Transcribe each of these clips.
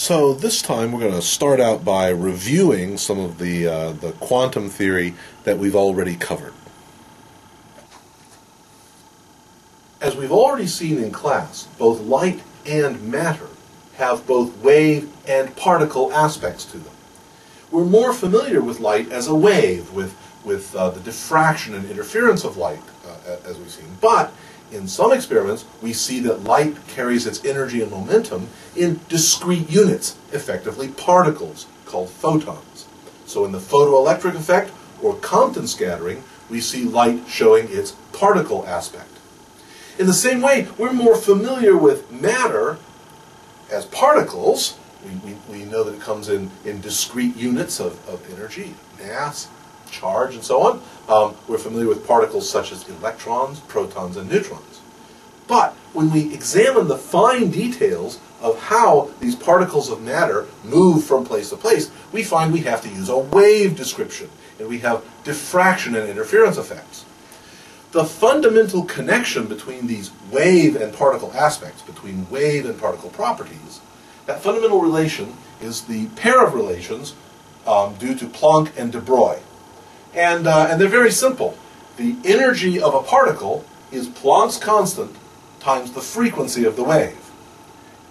So this time we're going to start out by reviewing some of the quantum theory that we've already covered. As we've already seen in class, both light and matter have both wave and particle aspects to them. We're more familiar with light as a wave, with the diffraction and interference of light, as we've seen. But in some experiments, we see that light carries its energy and momentum in discrete units, effectively particles, called photons. So in the photoelectric effect, or Compton scattering, we see light showing its particle aspect. In the same way, we're more familiar with matter as particles. We know that it comes in discrete units of energy, mass, charge, and so on. We're familiar with particles such as electrons, protons, and neutrons. But when we examine the fine details of how these particles of matter move from place to place, we find we have to use a wave description, and we have diffraction and interference effects. The fundamental connection between these wave and particle aspects, between wave and particle properties, that fundamental relation is the pair of relations due to Planck and de Broglie. And they're very simple. The energy of a particle is Planck's constant times the frequency of the wave.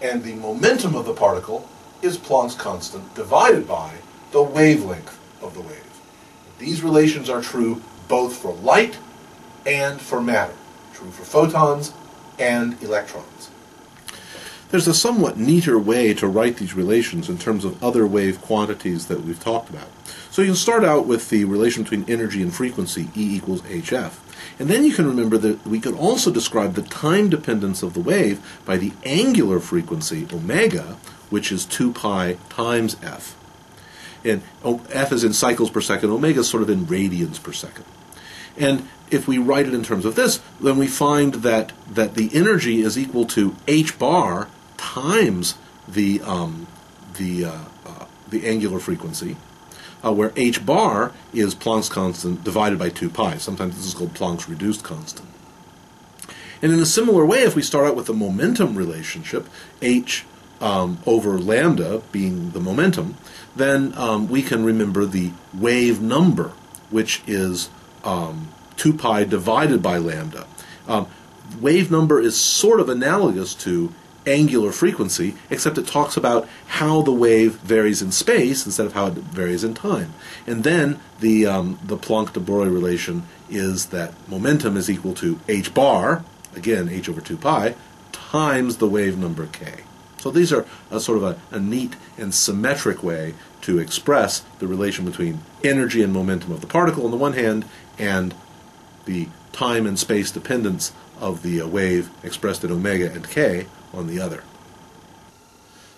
And the momentum of the particle is Planck's constant divided by the wavelength of the wave. These relations are true both for light and for matter. True for photons and electrons. There's a somewhat neater way to write these relations in terms of other wave quantities that we've talked about. So you can start out with the relation between energy and frequency, E equals hf. And then you can remember that we could also describe the time dependence of the wave by the angular frequency, omega, which is 2 pi times f. And f is in cycles per second, omega is sort of in radians per second. And if we write it in terms of this, then we find that the energy is equal to h bar times the angular frequency, where h bar is Planck's constant divided by 2 pi. Sometimes this is called Planck's reduced constant. And in a similar way, if we start out with the momentum relationship, h over lambda being the momentum, then we can remember the wave number, which is 2 pi divided by lambda. Wave number is sort of analogous to angular frequency, except it talks about how the wave varies in space instead of how it varies in time. And then the Planck-de Broglie relation is that momentum is equal to h bar, again h over 2 pi, times the wave number k. So these are sort of a neat and symmetric way to express the relation between energy and momentum of the particle on the one hand and the time and space dependence of the wave expressed in omega and k on the other.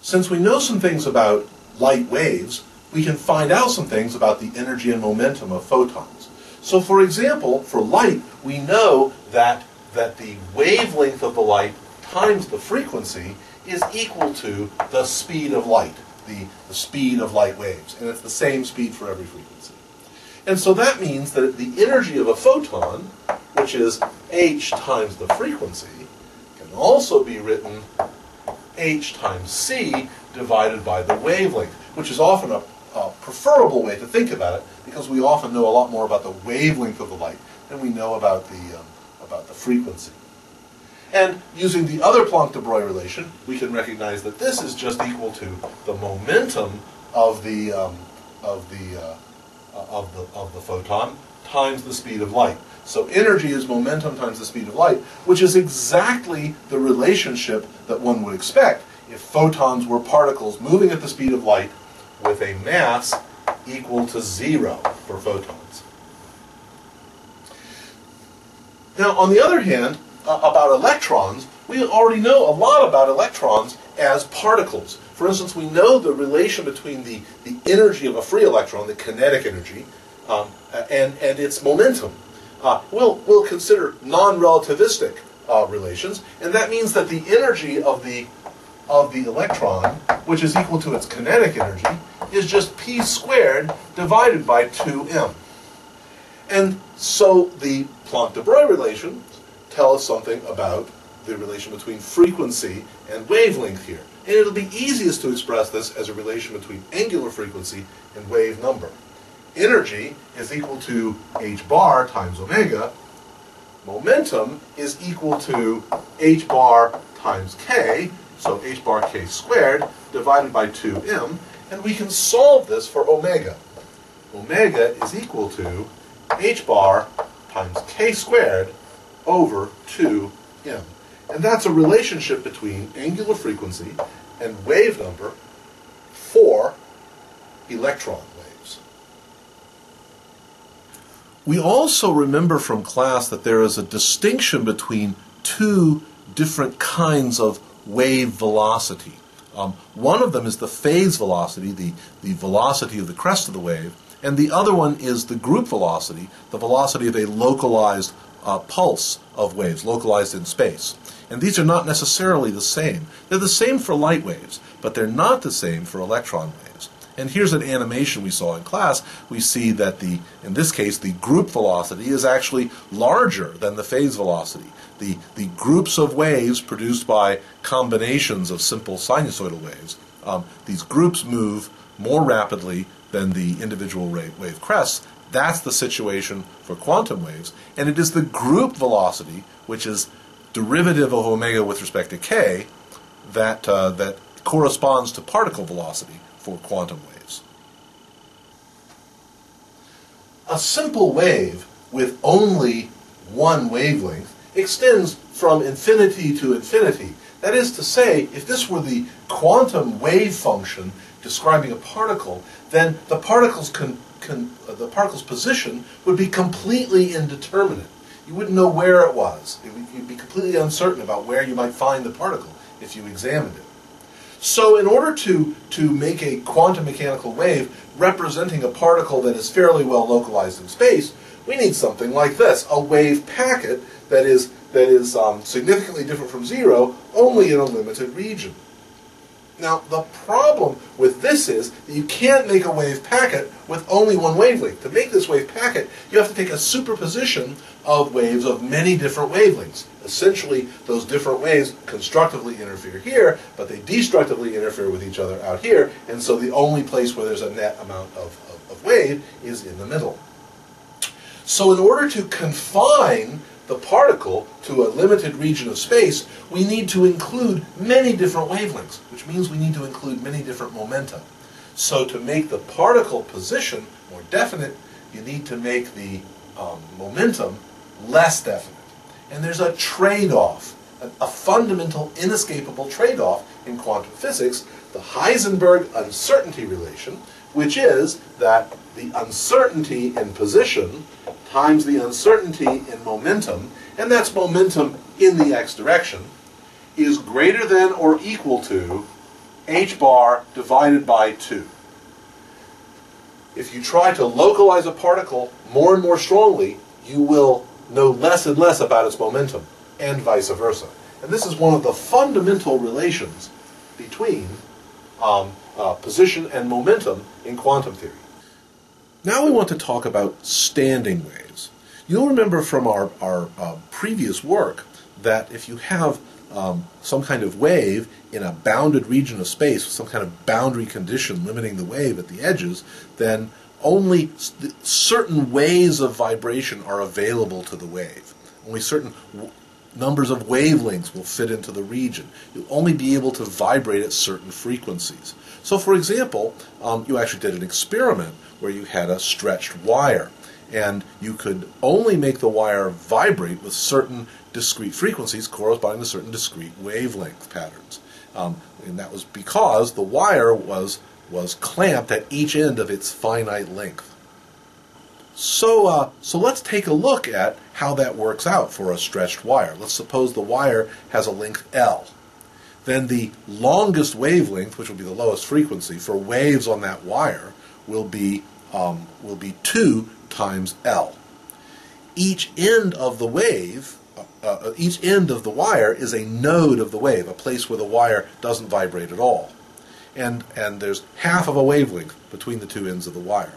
Since we know some things about light waves, we can find out some things about the energy and momentum of photons. So for example, for light, we know that the wavelength of the light times the frequency is equal to the speed of light, the speed of light waves, and it's the same speed for every frequency. And so that means that the energy of a photon, which is h times the frequency, can also be written h times c divided by the wavelength, which is often a preferable way to think about it, because we often know a lot more about the wavelength of the light than we know about the frequency. And using the other Planck-de Broglie relation, we can recognize that this is just equal to the momentum of the photon times the speed of light. So energy is momentum times the speed of light, which is exactly the relationship that one would expect if photons were particles moving at the speed of light with a mass equal to 0 for photons. Now, on the other hand, about electrons, we already know a lot about electrons as particles. For instance, we know the relation between the energy of a free electron, the kinetic energy, and its momentum. We'll consider non-relativistic relations, and that means that the energy of the electron, which is equal to its kinetic energy, is just p squared divided by 2m. And so the Planck-de Broglie relation tell us something about the relation between frequency and wavelength here. And it'll be easiest to express this as a relation between angular frequency and wave number. Energy is equal to h bar times omega. Momentum is equal to h bar times k, so h bar k squared divided by 2m, and we can solve this for omega. Omega is equal to h bar times k squared over 2m. And that's a relationship between angular frequency and wave number for electron waves. We also remember from class that there is a distinction between two different kinds of wave velocity. One of them is the phase velocity, the velocity of the crest of the wave, and the other one is the group velocity, the velocity of a localized pulse of waves, localized in space. And these are not necessarily the same. They're the same for light waves, but they're not the same for electron waves. And here's an animation we saw in class. We see that in this case, the group velocity is actually larger than the phase velocity. The groups of waves produced by combinations of simple sinusoidal waves, these groups move more rapidly than the individual wave crests. That's the situation for quantum waves. And it is the group velocity, which is derivative of omega with respect to k, that corresponds to particle velocity for quantum waves. A simple wave with only one wavelength extends from infinity to infinity. That is to say, if this were the quantum wave function describing a particle, then the particle's position would be completely indeterminate. You wouldn't know where it was. You'd be completely uncertain about where you might find the particle if you examined it. So in order to make a quantum mechanical wave representing a particle that is fairly well localized in space, we need something like this, a wave packet that is significantly different from zero, only in a limited region. Now, the problem with this is that you can't make a wave packet with only one wavelength. To make this wave packet, you have to take a superposition of waves of many different wavelengths. Essentially, those different waves constructively interfere here, but they destructively interfere with each other out here, and so the only place where there's a net amount of wave is in the middle. So in order to confine the particle to a limited region of space, we need to include many different wavelengths, which means we need to include many different momenta. So to make the particle position more definite, you need to make the momentum less definite. And there's a trade-off, a fundamental, inescapable trade-off in quantum physics, the Heisenberg uncertainty relation, which is that the uncertainty in position times the uncertainty in momentum, and that's momentum in the x direction, is greater than or equal to h bar divided by 2. If you try to localize a particle more and more strongly, you will know less and less about its momentum, and vice versa. And this is one of the fundamental relations between position and momentum in quantum theory. Now we want to talk about standing waves. You'll remember from our previous work that if you have some kind of wave in a bounded region of space, some kind of boundary condition limiting the wave at the edges, then only certain ways of vibration are available to the wave. Only certain numbers of wavelengths will fit into the region. You'll only be able to vibrate at certain frequencies. So for example, you actually did an experiment where you had a stretched wire, and you could only make the wire vibrate with certain discrete frequencies corresponding to certain discrete wavelength patterns. And that was because the wire was clamped at each end of its finite length. So let's take a look at how that works out for a stretched wire. Let's suppose the wire has a length L. Then the longest wavelength, which will be the lowest frequency for waves on that wire, will be 2 times L. Each end of the wave, each end of the wire is a node of the wave, a place where the wire doesn't vibrate at all. And there's half of a wavelength between the two ends of the wire.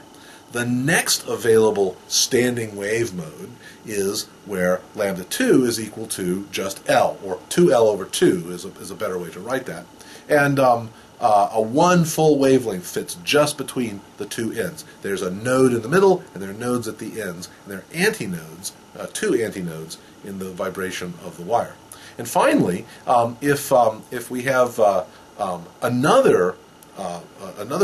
The next available standing wave mode is where lambda 2 is equal to just L, or 2L over 2 is a better way to write that. And a one full wavelength fits just between the two ends. There's a node in the middle, and there are nodes at the ends, and there are antinodes, two antinodes in the vibration of the wire. And finally, if we have another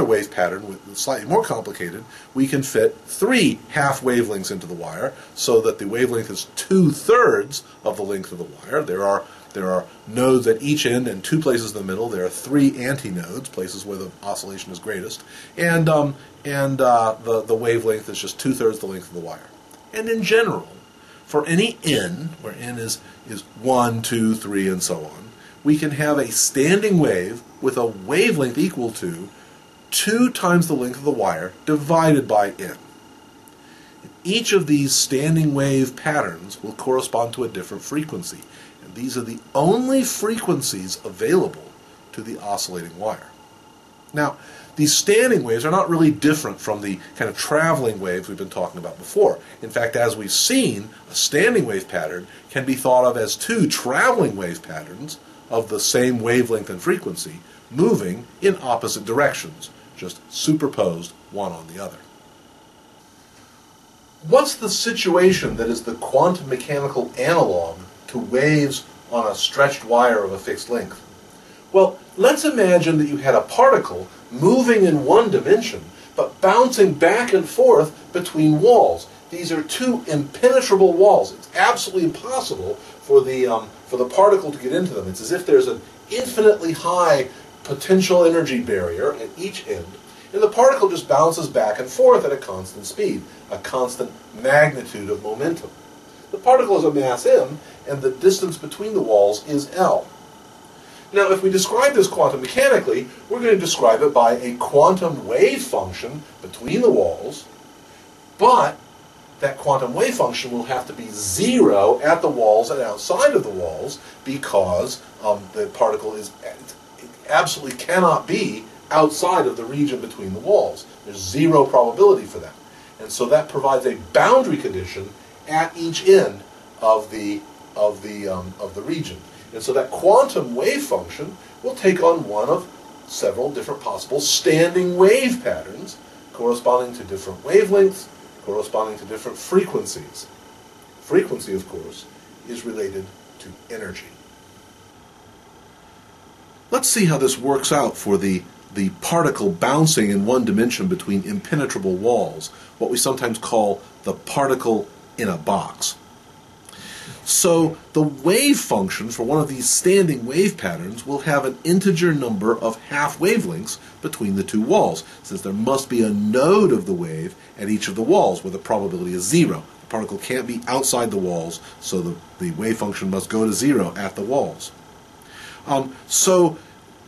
wave pattern, slightly more complicated, we can fit 3 half wavelengths into the wire, so that the wavelength is 2/3 of the length of the wire. There are nodes at each end and 2 places in the middle. There are 3 antinodes, places where the oscillation is greatest, and the wavelength is just 2/3 the length of the wire. And in general, for any n, where n is 1, 2, 3, and so on, we can have a standing wave with a wavelength equal to 2 times the length of the wire divided by n. Each of these standing wave patterns will correspond to a different frequency, and these are the only frequencies available to the oscillating wire. Now, these standing waves are not really different from the kind of traveling waves we've been talking about before. In fact, as we've seen, a standing wave pattern can be thought of as 2 traveling wave patterns of the same wavelength and frequency, moving in opposite directions, just superposed one on the other. What's the situation that is the quantum mechanical analog to waves on a stretched wire of a fixed length? Well, let's imagine that you had a particle moving in one dimension, but bouncing back and forth between walls. These are 2 impenetrable walls. It's absolutely impossible for the particle to get into them. It's as if there's an infinitely high potential energy barrier at each end, and the particle just bounces back and forth at a constant speed, a constant magnitude of momentum. The particle has a mass m, and the distance between the walls is L. Now, if we describe this quantum mechanically, we're going to describe it by a quantum wave function between the walls, but that quantum wave function will have to be 0 at the walls and outside of the walls, because the particle it absolutely cannot be outside of the region between the walls. There's 0 probability for that. And so that provides a boundary condition at each end of the region. And so that quantum wave function will take on one of several different possible standing wave patterns corresponding to different wavelengths, corresponding to different frequencies. Frequency, of course, is related to energy. Let's see how this works out for the particle bouncing in one dimension between impenetrable walls, what we sometimes call the particle in a box. So the wave function for one of these standing wave patterns will have an integer number of half wavelengths between the 2 walls, since there must be a node of the wave at each of the walls where the probability is 0. The particle can't be outside the walls, so the wave function must go to 0 at the walls. So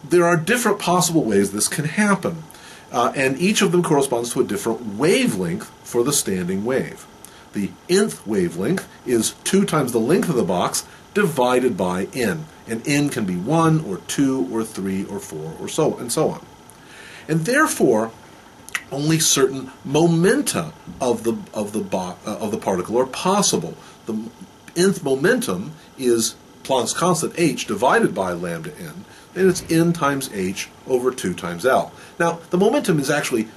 there are different possible ways this can happen, and each of them corresponds to a different wavelength for the standing wave. The nth wavelength is 2 times the length of the box divided by n, and n can be 1 or 2 or 3 or 4 or so and so on. And therefore, only certain momenta of the particle are possible. The nth momentum is Planck's constant h divided by lambda n, and it's n times h over 2 times L. Now, the momentum is actually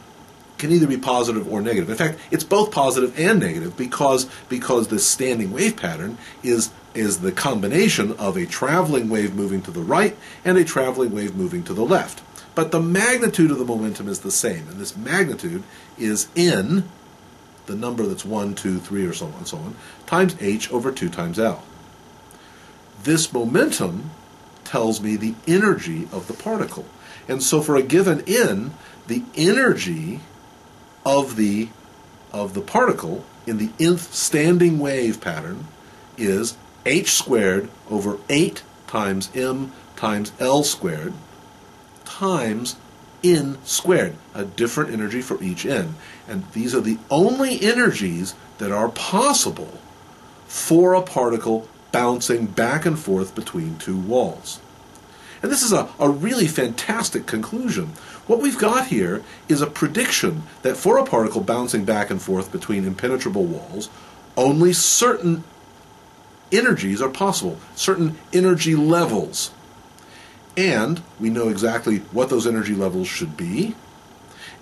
can either be positive or negative. In fact, it's both positive and negative because this standing wave pattern is the combination of a traveling wave moving to the right and a traveling wave moving to the left. But the magnitude of the momentum is the same, and this magnitude is n, the number that's 1, 2, 3, or so on, times h over 2 times L. This momentum tells me the energy of the particle. And so for a given n, the energy of the particle in the nth standing wave pattern is h squared over 8 times m times L squared times n squared, a different energy for each n. And these are the only energies that are possible for a particle bouncing back and forth between 2 walls. And this is a really fantastic conclusion. What we've got here is a prediction that for a particle bouncing back and forth between impenetrable walls, only certain energies are possible, certain energy levels. And we know exactly what those energy levels should be.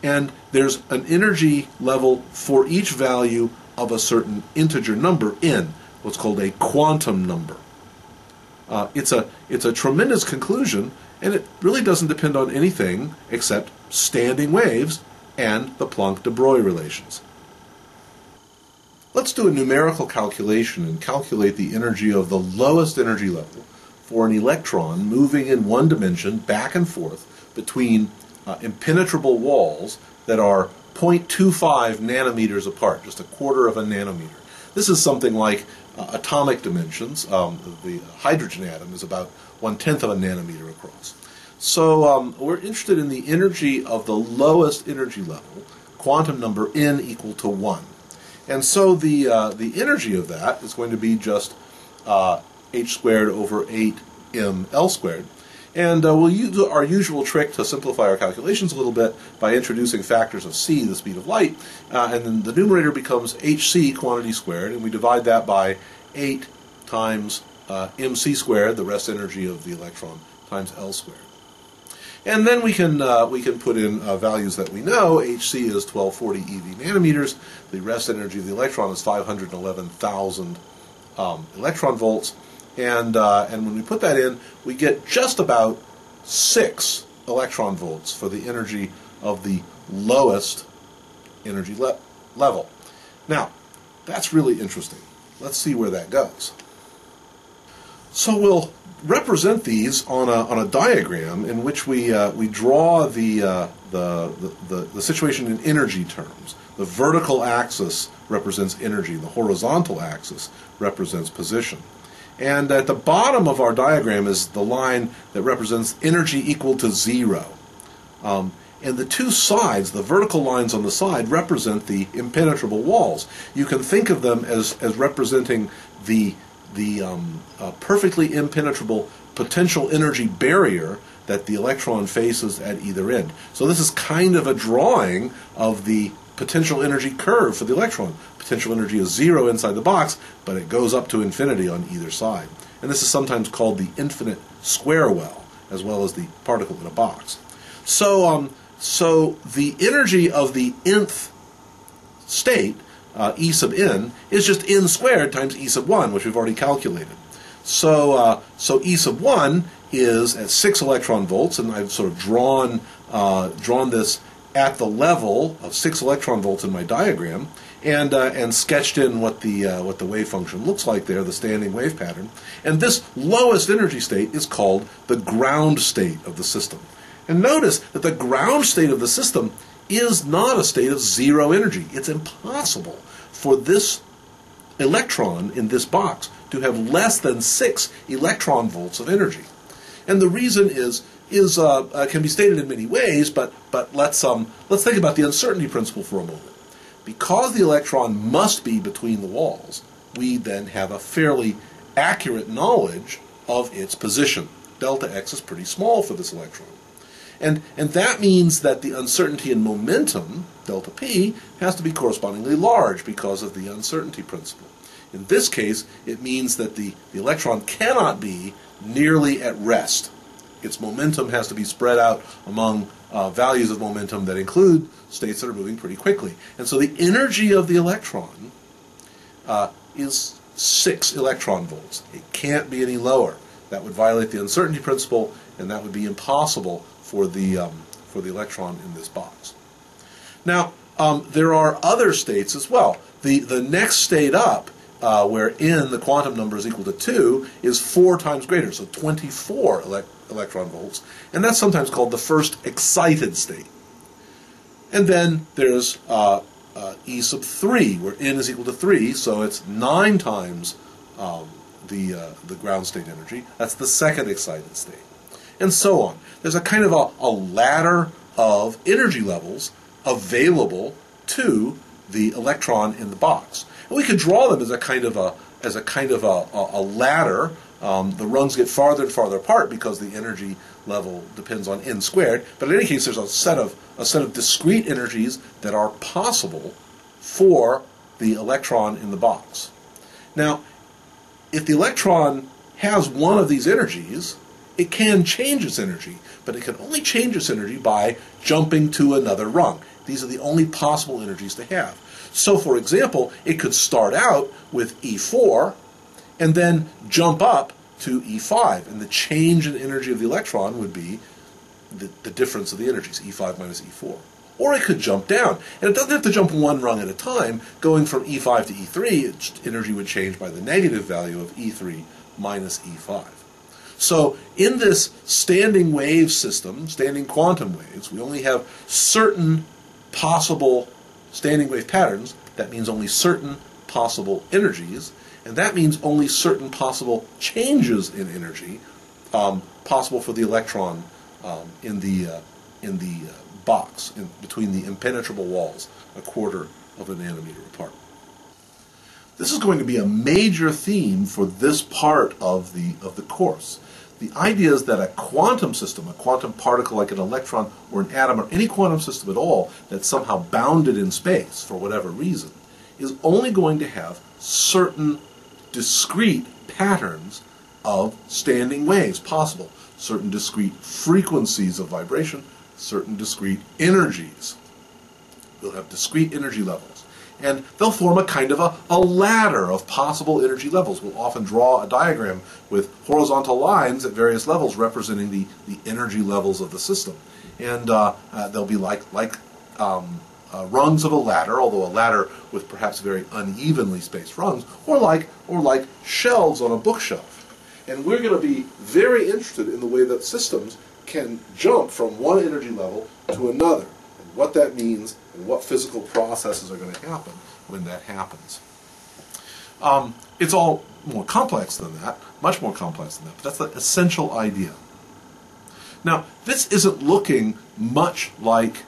And there's an energy level for each value of a certain integer number n, what's called a quantum number. It's a tremendous conclusion, and it really doesn't depend on anything except standing waves and the Planck-de Broglie relations. Let's do a numerical calculation and calculate the energy of the lowest energy level for an electron moving in one dimension back and forth between impenetrable walls that are 0.25 nanometers apart, just a quarter of a nanometer. This is something like atomic dimensions. The hydrogen atom is about 1/10 of a nanometer across. So we're interested in the energy of the lowest energy level, quantum number n equal to 1. And so the energy of that is going to be just h squared over 8ml squared. And we'll use our usual trick to simplify our calculations a little bit by introducing factors of c, the speed of light, and then the numerator becomes hc, quantity squared, and we divide that by 8 times mc squared, the rest energy of the electron, times L squared. And then we can put in values that we know. Hc is 1240 eV nanometers. The rest energy of the electron is 511,000 electron volts. And when we put that in, we get just about 6 electron volts for the energy of the lowest energy level. Now, that's really interesting. Let's see where that goes. So we'll represent these on a diagram in which we draw the situation in energy terms. The vertical axis represents energy. The horizontal axis represents position. And at the bottom of our diagram is the line that represents energy equal to 0. And the two sides, the vertical lines on the side, represent the impenetrable walls. You can think of them as representing the perfectly impenetrable potential energy barrier that the electron faces at either end. So this is kind of a drawing of the potential energy curve for the electron. Potential energy is 0 inside the box, but it goes up to infinity on either side. And this is sometimes called the infinite square well as the particle in a box. So the energy of the nth state, E sub n, is just n squared times E sub 1, which we've already calculated. So E sub 1 is at 6 electron volts, and I've sort of drawn this at the level of 6 electron volts in my diagram, and sketched in what the wave function looks like there, the standing wave pattern. And this lowest energy state is called the ground state of the system. And notice that the ground state of the system is not a state of 0 energy. It's impossible for this electron in this box to have less than 6 electron volts of energy. And the reason can be stated in many ways, but let's think about the uncertainty principle for a moment. Because the electron must be between the walls, we then have a fairly accurate knowledge of its position. Delta x is pretty small for this electron. And that means that the uncertainty in momentum, delta p, has to be correspondingly large because of the uncertainty principle. In this case, it means that the electron cannot be nearly at rest. Its momentum has to be spread out among values of momentum that include states that are moving pretty quickly. And so the energy of the electron is 6 electron volts. It can't be any lower. That would violate the uncertainty principle, and that would be impossible for the electron in this box. Now, there are other states as well. The next state up, where n, the quantum number, is equal to 2, is 4 times greater, so 24 electron volts, and that's sometimes called the first excited state. And then there's E sub 3, where n is equal to 3, so it's 9 times the ground state energy. That's the second excited state. And so on. There's a kind of a ladder of energy levels available to the electron in the box. And we could draw them as a kind of a ladder The rungs get farther and farther apart because the energy level depends on n squared. But in any case, there's a set of discrete energies that are possible for the electron in the box. Now, if the electron has one of these energies, it can change its energy, but it can only change its energy by jumping to another rung. These are the only possible energies to have. So, for example, it could start out with E4 and then jump up to E5, and the change in energy of the electron would be the difference of the energies, E5 minus E4. Or it could jump down, and it doesn't have to jump one rung at a time. Going from E5 to E3, its energy would change by the negative value of E3 minus E5. So in this standing wave system, standing quantum waves, we only have certain possible standing wave patterns. That means only certain possible energies, and that means only certain possible changes in energy possible for the electron in the box between the impenetrable walls, a quarter of a nanometer apart. This is going to be a major theme for this part of the course. The idea is that a quantum system, a quantum particle like an electron or an atom or any quantum system at all that's somehow bounded in space for whatever reason, is only going to have certain discrete patterns of standing waves possible, certain discrete frequencies of vibration, certain discrete energies. We'll have discrete energy levels. And they'll form a kind of a ladder of possible energy levels. We'll often draw a diagram with horizontal lines at various levels representing the energy levels of the system. And they'll be like rungs of a ladder, although a ladder with perhaps very unevenly spaced rungs, or like shelves on a bookshelf. And we're going to be very interested in the way that systems can jump from one energy level to another, and what that means, and what physical processes are going to happen when that happens. It's all more complex than that, much more complex than that, but that's the essential idea. Now, this isn't looking much like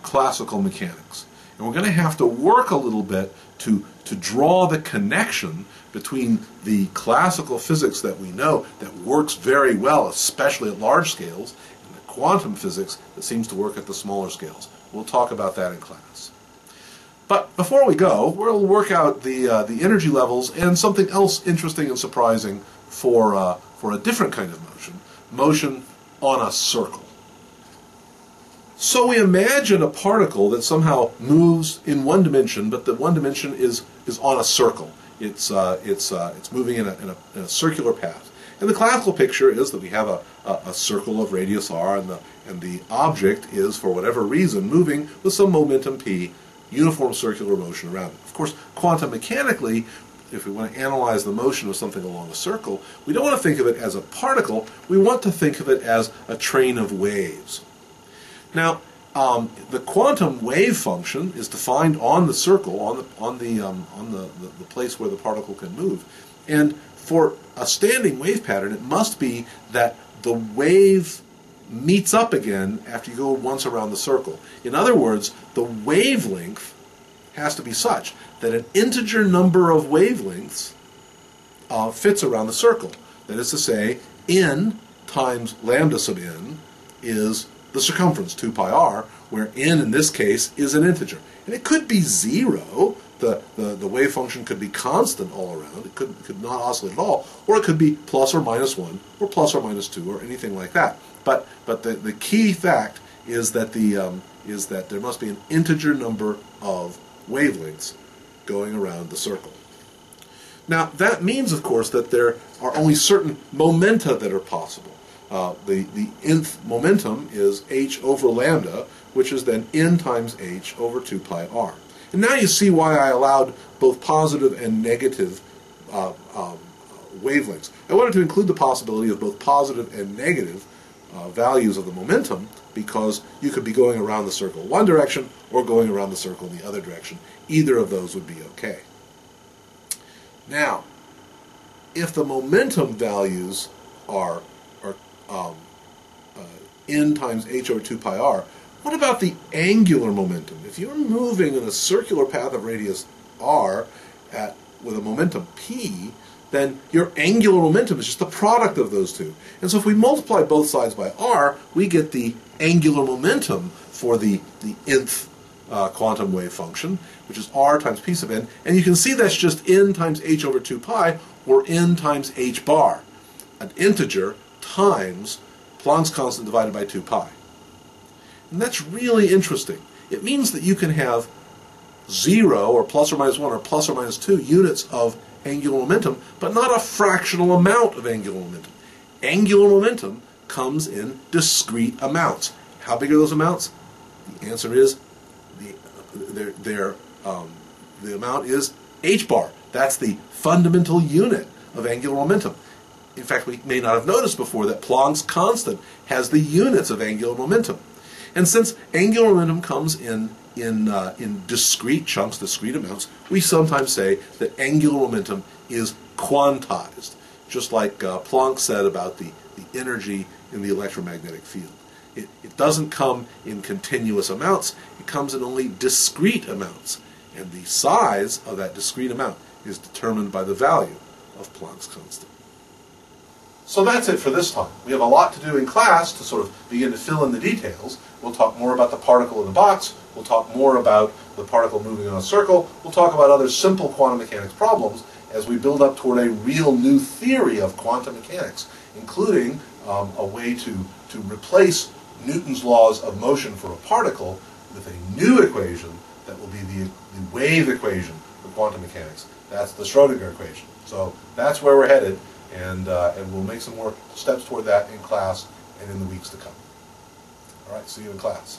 classical mechanics, and we're going to have to work a little bit to draw the connection between the classical physics that we know that works very well, especially at large scales, and the quantum physics that seems to work at the smaller scales. We'll talk about that in class. But before we go, we'll work out the energy levels and something else interesting and surprising for a different kind of motion on a circle. So we imagine a particle that somehow moves in one dimension, but the one dimension is on a circle. It's moving in a circular path. And the classical picture is that we have a circle of radius r, and the object is, for whatever reason, moving with some momentum p, uniform circular motion around it. Of course, quantum mechanically, if we want to analyze the motion of something along a circle, we don't want to think of it as a particle. We want to think of it as a train of waves. Now, the quantum wave function is defined on the circle, on the place where the particle can move. And for a standing wave pattern, it must be that the wave meets up again after you go once around the circle. In other words, the wavelength has to be such that an integer number of wavelengths fits around the circle. That is to say, n times lambda sub n is the circumference, 2 pi r, where n in this case is an integer. And it could be 0, the wave function could be constant all around, it could not oscillate at all, or it could be plus or minus 1, or plus or minus 2, or anything like that. But the key fact is that there must be an integer number of wavelengths going around the circle. Now, that means, of course, that there are only certain momenta that are possible. The nth momentum is h over lambda, which is then n times h over 2 pi r. And now you see why I allowed both positive and negative wavelengths. I wanted to include the possibility of both positive and negative values of the momentum, because you could be going around the circle one direction or going around the circle in the other direction. Either of those would be okay. Now, if the momentum values are n times h over 2 pi r, what about the angular momentum? If you're moving in a circular path of radius r with a momentum p, then your angular momentum is just the product of those two. And so if we multiply both sides by r, we get the angular momentum for the nth quantum wave function, which is r times p sub n. And you can see that's just n times h over 2 pi, or n times h bar, an integer times Planck's constant divided by 2 pi. And that's really interesting. It means that you can have 0, or plus or minus 1, or plus or minus 2 units of angular momentum, but not a fractional amount of angular momentum. Angular momentum comes in discrete amounts. How big are those amounts? The answer is the amount is h bar. That's the fundamental unit of angular momentum. In fact, we may not have noticed before that Planck's constant has the units of angular momentum. And since angular momentum comes in discrete chunks, discrete amounts, we sometimes say that angular momentum is quantized, just like Planck said about the energy in the electromagnetic field. It doesn't come in continuous amounts, it comes in only discrete amounts. And the size of that discrete amount is determined by the value of Planck's constant. So that's it for this time. We have a lot to do in class to sort of begin to fill in the details. We'll talk more about the particle in the box. We'll talk more about the particle moving on a circle. We'll talk about other simple quantum mechanics problems as we build up toward a real new theory of quantum mechanics, including a way to replace Newton's laws of motion for a particle with a new equation that will be the wave equation for quantum mechanics. That's the Schrödinger equation. So that's where we're headed, and we'll make some more steps toward that in class and in the weeks to come. All right, see you in class.